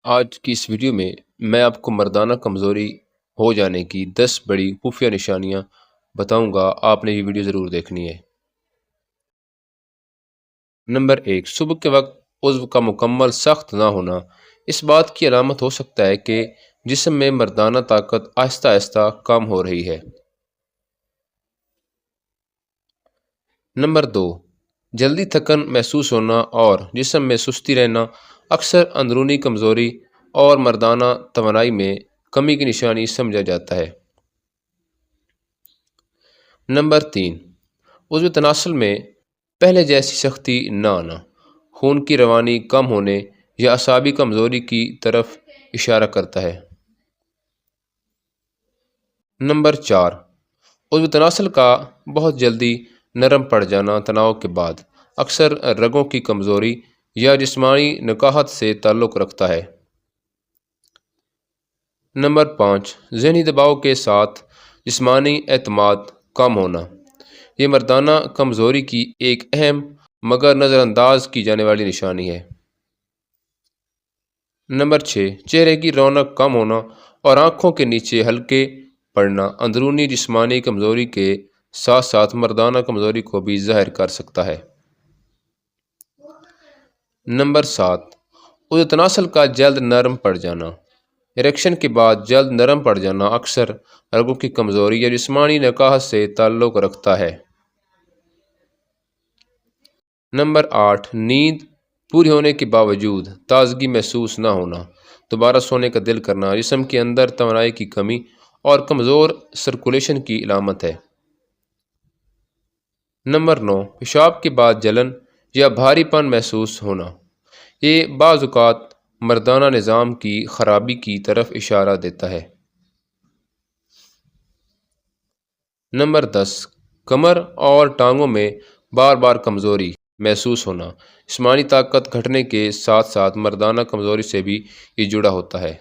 آج کی اس ویڈیو میں آپ کو مردانہ کمزوری ہو جانے کی 10 بڑی خفیہ نشانیاں بتاؤں گا۔ آپ نے یہ ویڈیو ضرور دیکھنی ہے۔ نمبر 1، صبح کے وقت عضو کا مکمل سخت نہ ہونا۔ اس بات کی علامت ہو سکتا ہے کہ جسم میں مردانہ طاقت آہستہ آہستہ کم ہو رہی ہے۔ نمبر 2، جلدی تھکن محسوس ہونا اور جسم میں سستی رہنا اکثر اندرونی کمزوری اور مردانہ توانائی میں کمی کی نشانی سمجھا جاتا ہے۔ نمبر 3، عضو تناسل میں پہلے جیسی سختی نہ آنا، خون کی روانی کم ہونے یا اعصابی کمزوری کی طرف اشارہ کرتا ہے۔ نمبر 4، عضو تناسل کا بہت جلدی نرم پڑ جانا تناؤ کے بعد، اکثر رگوں کی کمزوری یا جسمانی نکاہت سے تعلق رکھتا ہے۔ نمبر 5، ذہنی دباؤ کے ساتھ جسمانی اعتماد کم ہونا۔ یہ مردانہ کمزوری کی ایک اہم مگر نظر انداز کی جانے والی نشانی ہے۔ نمبر 6، چہرے کی رونق کم ہونا اور آنکھوں کے نیچے ہلکے پڑنا اندرونی جسمانی کمزوری کے ساتھ ساتھ مردانہ کمزوری کو بھی ظاہر کر سکتا ہے۔ نمبر 7، عضو تناسل کا جلد نرم پڑ جانا۔ اریکشن کے بعد جلد نرم پڑ جانا اکثر رگوں کی کمزوری یا جسمانی نکاہت سے تعلق رکھتا ہے۔ نمبر 8، نیند پوری ہونے کے باوجود تازگی محسوس نہ ہونا، دوبارہ سونے کا دل کرنا جسم کے اندر توانائی کی کمی اور کمزور سرکولیشن کی علامت ہے۔ نمبر 9، پیشاب کے بعد جلن یا بھاری پن محسوس ہونا، یہ بعض اوقات مردانہ نظام کی خرابی کی طرف اشارہ دیتا ہے۔ نمبر 10، کمر اور ٹانگوں میں بار بار کمزوری محسوس ہونا، جسمانی طاقت گھٹنے کے ساتھ ساتھ مردانہ کمزوری سے بھی یہ جڑا ہوتا ہے۔